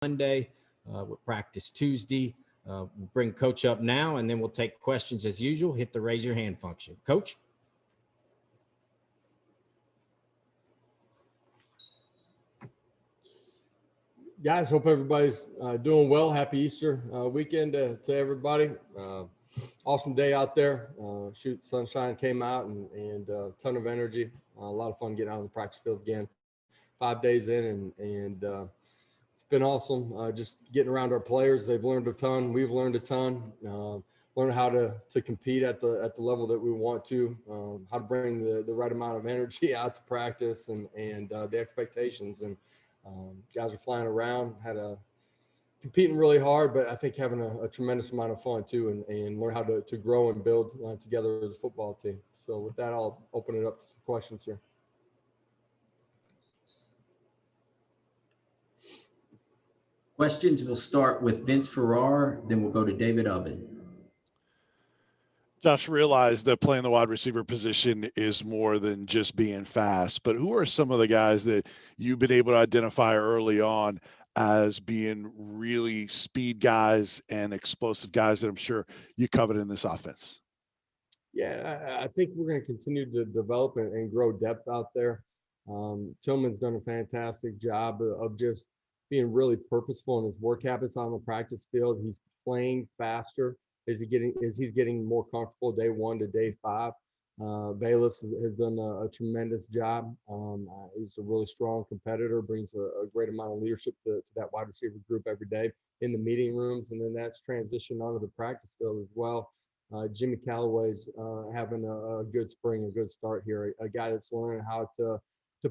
Monday. We'll practice Tuesday. We'll bring Coach up now, and then we'll take questions as usual. Hit the raise your hand function. Coach? Guys, hope everybody's doing well. Happy Easter weekend to everybody. Awesome day out there. Sunshine came out and a ton of energy. A lot of fun getting out on the practice field again. 5 days in, and it's been awesome. Just getting around our players. They've learned a ton. We've learned a ton. Learn how to compete at the level that we want to. How to bring the right amount of energy out to practice and the expectations. And guys are flying around. Competing really hard, but I think having a tremendous amount of fun too, and learn how to grow and build together as a football team. So with that, I'll open it up to some questions here. Questions, we'll start with Vince Farrar, then we'll go to David Oven. Josh, realized that playing the wide receiver position is more than just being fast, but who are some of the guys that you've been able to identify early on as being really speed guys and explosive guys that I'm sure you covered in this offense? Yeah, I think we're going to continue to develop and grow depth out there. Tillman's done a fantastic job of just being really purposeful in his work habits on the practice field. He's playing faster as he's getting more comfortable day 1 to day 5. Bayless has done a tremendous job. He's a really strong competitor, brings a great amount of leadership to that wide receiver group every day in the meeting rooms, and then that's transitioned onto the practice field as well. Jimmy Callaway's having a good spring, a good start here, a guy that's learning how to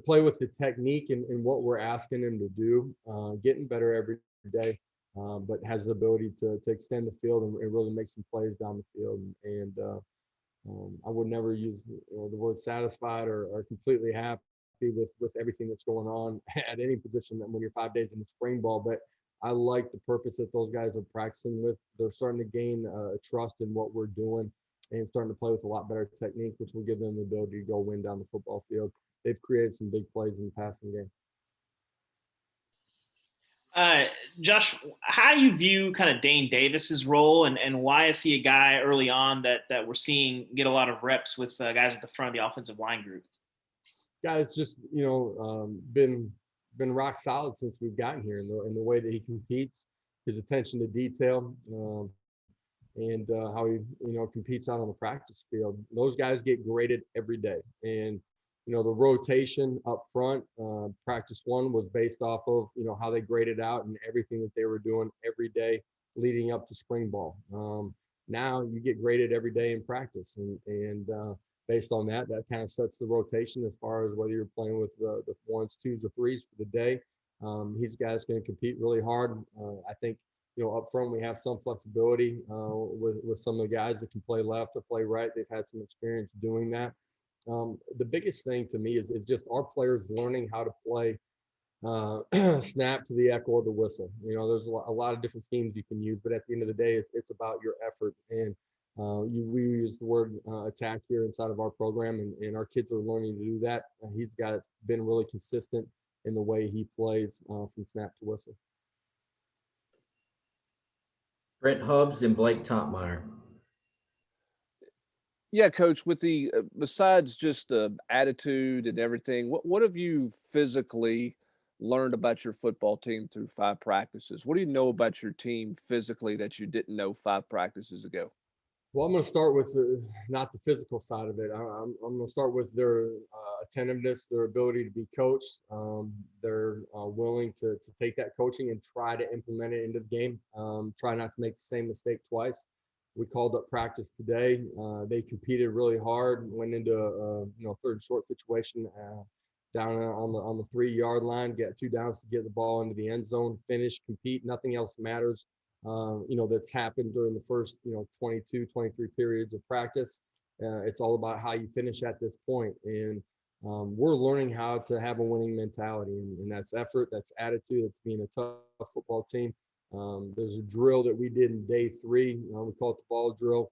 play with the technique and what we're asking him to do, getting better every day, but has the ability to extend the field and really make some plays down the field. And I would never use the word satisfied or completely happy with everything that's going on at any position when you're 5 days in the spring ball, but I like the purpose that those guys are practicing with. They're starting to gain trust in what we're doing and starting to play with a lot better techniques, which will give them the ability to go win down the football field. They've created some big plays in the passing game. Josh, how do you view kind of Dane Davis's role, and why is he a guy early on that we're seeing get a lot of reps with guys at the front of the offensive line group? Yeah, it's just been rock solid since we've gotten here in the way that he competes, his attention to detail, and how he competes out on the practice field. Those guys get graded every day, and the rotation up front, practice 1 was based off of how they graded out and everything that they were doing every day leading up to spring ball. Now you get graded every day in practice, and based on that kind of sets the rotation as far as whether you're playing with the 1s, 2s, or 3s for the day. He's a guy that's going to compete really hard. I think up front we have some flexibility with some of the guys that can play left or play right. They've had some experience doing that. The biggest thing to me is just our players learning how to play snap to the echo of the whistle. There's a lot of different schemes you can use, but at the end of the day, it's about your effort. And we use the word attack here inside of our program, and our kids are learning to do that. He's a guy that's been really consistent in the way he plays from snap to whistle. Brent Hubbs and Blake Topmeyer. Yeah, Coach, with the besides just the attitude and everything, what have you physically learned about your football team through 5 practices? What do you know about your team physically that you didn't know 5 practices ago? Well, I'm going to start with not the physical side of it. I'm going to start with their attentiveness, their ability to be coached. They're willing to take that coaching and try to implement it into the game. Try not to make the same mistake twice. We called up practice today. They competed really hard, went into a 3rd and short situation down on the 3-yard line, get 2 downs to get the ball into the end zone, finish, compete. Nothing else matters. That's happened during the first 22, 23 periods of practice. It's all about how you finish at this point. And we're learning how to have a winning mentality, and that's effort, that's attitude, that's being a tough football team. There's a drill that we did in day 3. We call it the ball drill.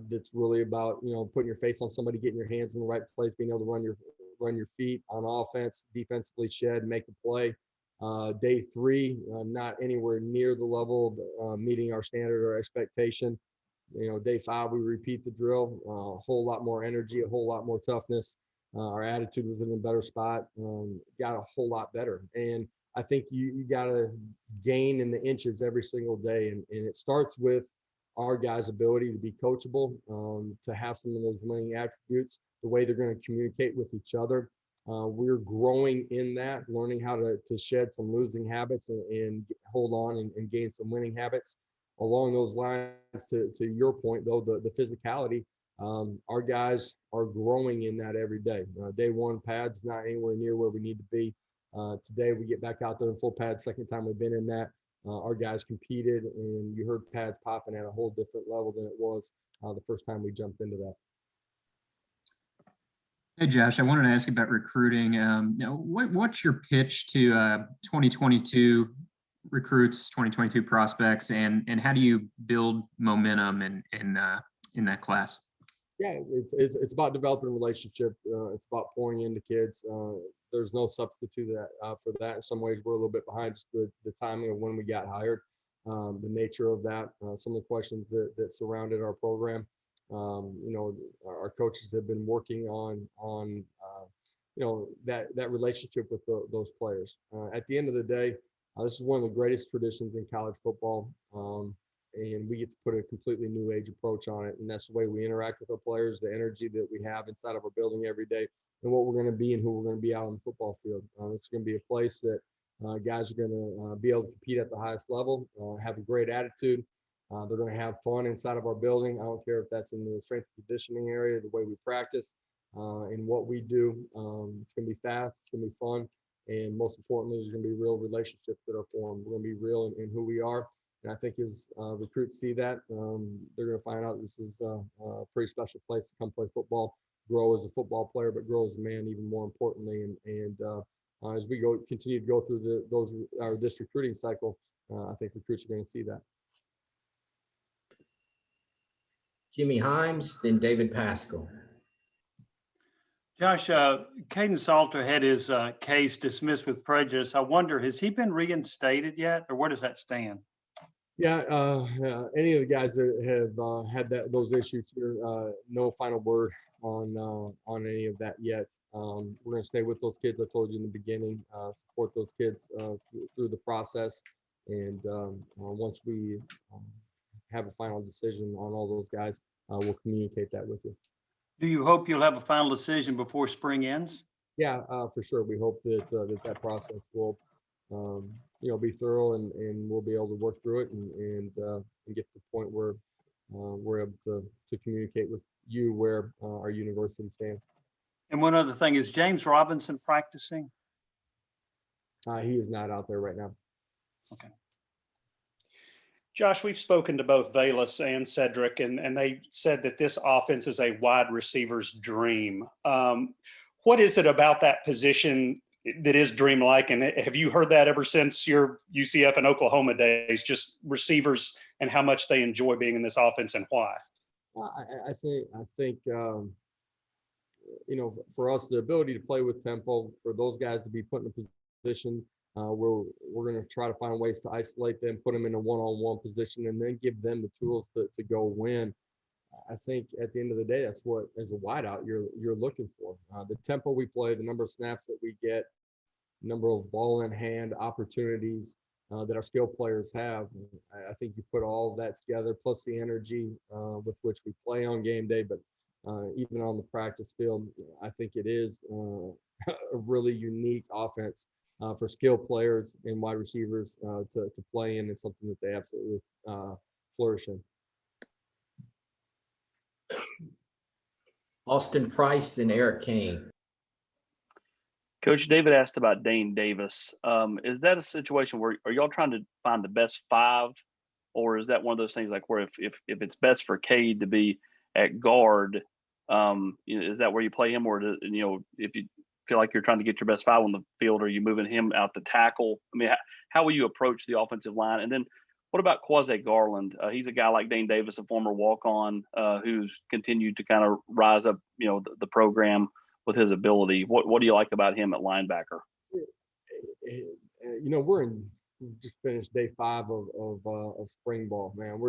That's really about putting your face on somebody, getting your hands in the right place, being able to run your feet on offense, defensively shed, make a play. Day 3, not anywhere near the level of meeting our standard or expectation. Day 5, we repeat the drill, a whole lot more energy, a whole lot more toughness. Our attitude was in a better spot, got a whole lot better. And I think you got to gain in the inches every single day. And it starts with our guys' ability to be coachable, to have some of those winning attributes, the way they're going to communicate with each other. We're growing in that, learning how to shed some losing habits and hold on and gain some winning habits. Along those lines, to your point, though, the physicality, our guys are growing in that every day. Day 1 pads not anywhere near where we need to be. Today we get back out there in full pads, second time we've been in that. Our guys competed, and you heard pads popping at a whole different level than it was the first time we jumped into that. Hey, Josh, I wanted to ask you about recruiting. What's your pitch to 2022 recruits, 2022 prospects, and how do you build momentum in that class? Yeah, it's about developing a relationship. It's about pouring into kids. There's no substitute for that. In some ways, we're a little bit behind just the timing of when we got hired, the nature of that, some of the questions that surrounded our program. Our coaches have been working on that relationship with those players. At the end of the day, this is one of the greatest traditions in college football, and we get to put a completely new age approach on it. And that's the way we interact with our players, the energy that we have inside of our building every day, and what we're going to be and who we're going to be out on the football field. It's going to be a place that guys are going to be able to compete at the highest level, have a great attitude. They're going to have fun inside of our building. I don't care if that's in the strength and conditioning area, the way we practice, and what we do. It's going to be fast. It's going to be fun. And most importantly, there's going to be real relationships that are formed. We're going to be real in who we are. And I think as recruits see that, they're going to find out this is a pretty special place to come play football, grow as a football player, but grow as a man even more importantly. And as we continue to go through this recruiting cycle, I think recruits are going to see that. Jimmy Himes, then David Pascal. Josh, Caden Salter had his case dismissed with prejudice. I wonder, has he been reinstated yet, or where does that stand? Yeah, any of the guys that have had those issues here, no final word on any of that yet. We're going to stay with those kids. I told you in the beginning, support those kids through the process, and once we have a final decision on all those guys, we'll communicate that with you. Do you hope you'll have a final decision before spring ends? Yeah, for sure. We hope that process will be thorough, and we'll be able to work through it and get to the point where we're able to communicate with you where our university stands. And one other thing, is James Robinson practicing? He is not out there right now. Okay. Josh, we've spoken to both Velus and Cedric, and they said that this offense is a wide receiver's dream. What is it about that position that is dreamlike? And have you heard that ever since your UCF and Oklahoma days, just receivers and how much they enjoy being in this offense and why? I think for us, the ability to play with tempo, for those guys to be put in a position where we're going to try to find ways to isolate them, put them in a one-on-one position, and then give them the tools to go win. I think at the end of the day, that's what, as a wideout, you're looking for. The tempo we play, the number of snaps that we get, number of ball in hand opportunities that our skilled players have. I think you put all of that together, plus the energy with which we play on game day, but even on the practice field, I think it is a really unique offense for skilled players and wide receivers to play in. It's something that they absolutely flourish in. Austin Price and Eric Kane. Coach David asked about Dane Davis. Is that a situation where are y'all trying to find the best 5, or is that one of those things like where if it's best for Cade to be at guard, is that where you play him, or if you feel like you're trying to get your best 5 on the field, are you moving him out to tackle? I mean, how will you approach the offensive line? And then what about Quasi Garland? He's a guy like Dane Davis, a former walk-on who's continued to kind of rise up, the program with his ability. What do you like about him at linebacker? we just finished day 5 of spring ball, man.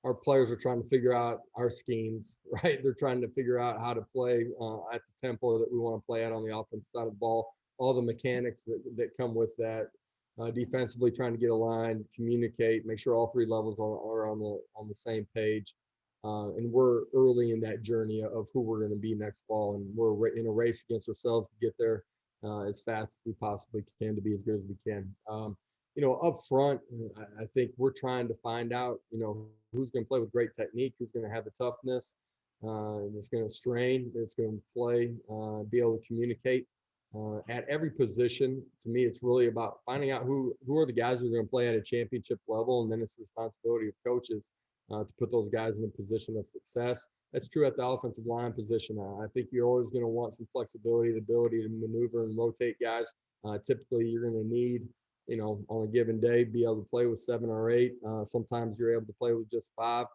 Our players are trying to figure out our schemes, right? They're trying to figure out how to play at the tempo that we want to play at on the offensive side of the ball, all the mechanics that come with that. Defensively, trying to get aligned, communicate, make sure all 3 levels are on the same page. And we're early in that journey of who we're going to be next fall, and we're in a race against ourselves to get there as fast as we possibly can to be as good as we can. Up front, I think we're trying to find out, who's going to play with great technique, who's going to have the toughness, that's going to strain, that's going to play, be able to communicate at every position. To me, it's really about finding out who are the guys who are going to play at a championship level, and then it's the responsibility of coaches to put those guys in a position of success. That's true at the offensive line position. I think you're always going to want some flexibility, the ability to maneuver and rotate guys. Typically, you're going to need, on a given day, be able to play with 7 or 8. Sometimes you're able to play with just 5,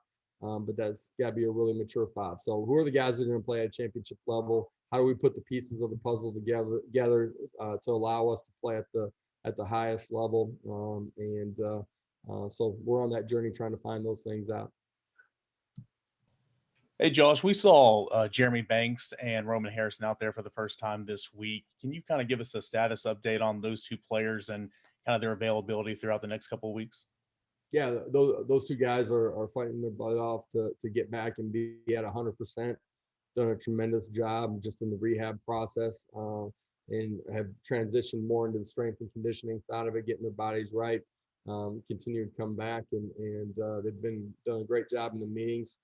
but that's got to be a really mature 5. So who are the guys that are going to play at championship level? How do we put the pieces of the puzzle together to allow us to play at the highest level? So we're on that journey trying to find those things out. Hey, Josh, we saw Jeremy Banks and Roman Harrison out there for the first time this week. Can you kind of give us a status update on those 2 players and kind of their availability throughout the next couple of weeks? Yeah, those 2 guys are fighting their butt off to get back and be at 100%. Done a tremendous job just in the rehab process, and have transitioned more into the strength and conditioning side of it, getting their bodies right, continue to come back, and they've done a great job in the meetings.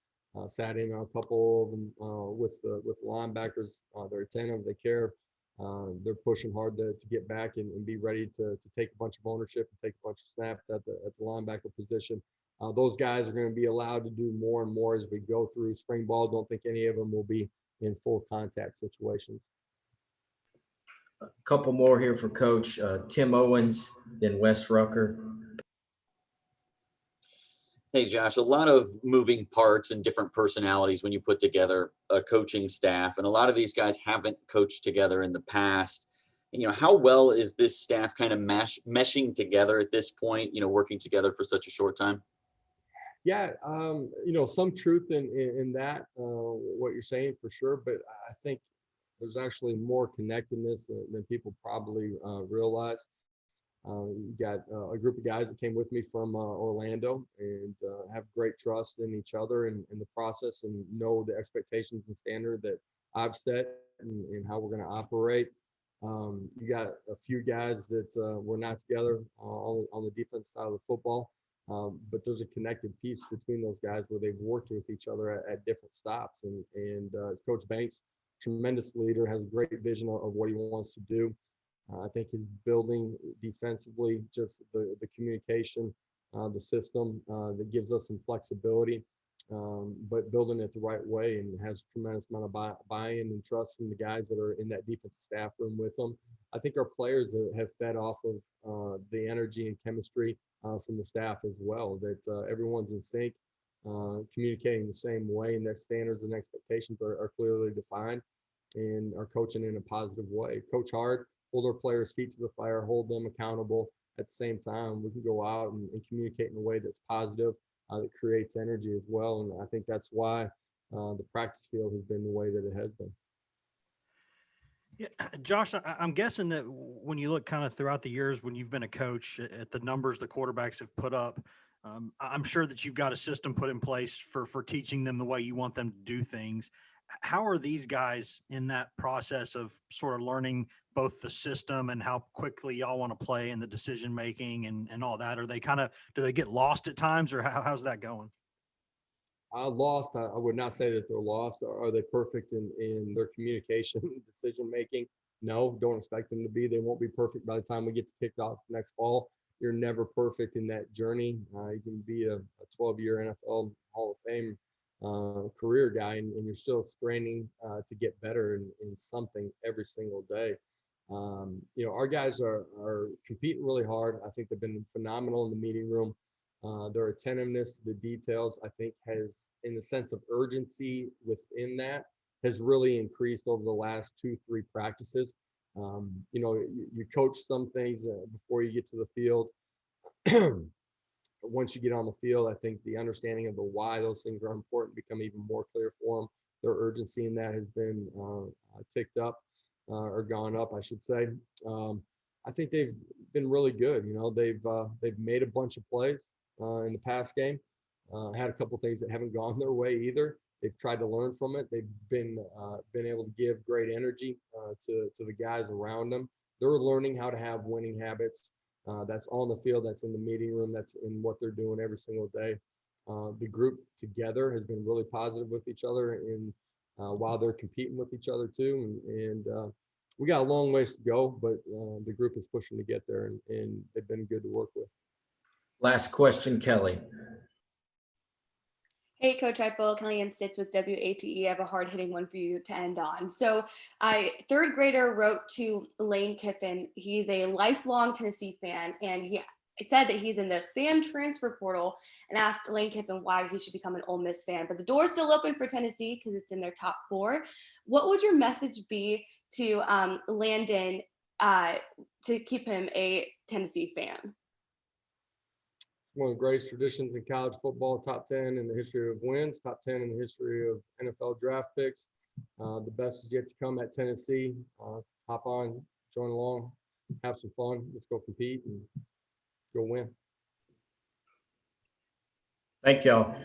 Sat in on a couple of them with linebackers. They're attentive, they care. They're pushing hard to get back and be ready to take a bunch of ownership and take a bunch of snaps at the linebacker position. Those guys are going to be allowed to do more and more as we go through spring ball. Don't think any of them will be in full contact situations. A couple more here for Coach. Tim Owens, then Wes Rucker. Hey, Josh, a lot of moving parts and different personalities when you put together a coaching staff. And a lot of these guys haven't coached together in the past. And, how well is this staff kind of meshing together at this point, working together for such a short time? Yeah, some truth in that, what you're saying for sure. But I think there's actually more connectedness than people probably realize. You got a group of guys that came with me from Orlando and have great trust in each other and in the process, and know the expectations and standard that I've set and how we're going to operate. You got a few guys that were not together on the defense side of the football, but there's a connected piece between those guys where they've worked with each other at different stops. And Coach Banks, tremendous leader, has a great vision of what he wants to do. I think he's building defensively, just the communication, the system that gives us some flexibility, but building it the right way, and has a tremendous amount of buy-in and trust from the guys that are in that defensive staff room with them. I think our players have fed off of the energy and chemistry from the staff as well, that everyone's in sync, communicating the same way, and their standards and expectations are clearly defined, and are coaching in a positive way. Coach hard, hold our players' feet to the fire, hold them accountable. At the same time, we can go out and communicate in a way that's positive, that creates energy as well. And I think that's why the practice field has been the way that it has been. Yeah, Josh, I'm guessing that when you look kind of throughout the years when you've been a coach, at the numbers the quarterbacks have put up, I'm sure that you've got a system put in place for teaching them the way you want them to do things. How are these guys in that process of sort of learning both the system and how quickly y'all want to play and the decision making and all that? Are they do they get lost at times, or how's that going? Lost, I would not say that they're lost. Are they perfect in their communication, decision making? No, don't expect them to be. They won't be perfect by the time we get to kick off next fall. You're never perfect in that journey. You can be a 12-year NFL Hall of Fame career guy, and you're still straining to get better in something every single day. Our guys are competing really hard. I think they've been phenomenal in the meeting room. Their attentiveness to the details, I think, has, in the sense of urgency within that, has really increased over the last 2-3 practices. You know, you coach some things before you get to the field. Once you get on the field, I think the understanding of the why those things are important become even more clear for them. Their urgency in that has been ticked up or gone up, I should say. I think they've been really good. You know, they've made a bunch of plays in the past game. Had a couple things that haven't gone their way either. They've tried to learn from it. They've been able to give great energy to the guys around them. They're learning how to have winning habits. That's on the field, that's in the meeting room, that's in what they're doing every single day. The group together has been really positive with each other, and while they're competing with each other too. And we got a long ways to go, but the group is pushing to get there, and they've been good to work with. Last question, Kelly. Hey, Coach Heupel, Kelly Ann Stitz with WATE. I have a hard-hitting one for you to end on. So, third grader wrote to Lane Kiffin. He's a lifelong Tennessee fan, and he said that he's in the fan transfer portal and asked Lane Kiffin why he should become an Ole Miss fan. But the door's still open for Tennessee because it's in their top 4. What would your message be to Landon to keep him a Tennessee fan? One of the greatest traditions in college football, top 10 in the history of wins, top 10 in the history of NFL draft picks. The best is yet to come at Tennessee. Hop on, join along, have some fun. Let's go compete and go win. Thank y'all.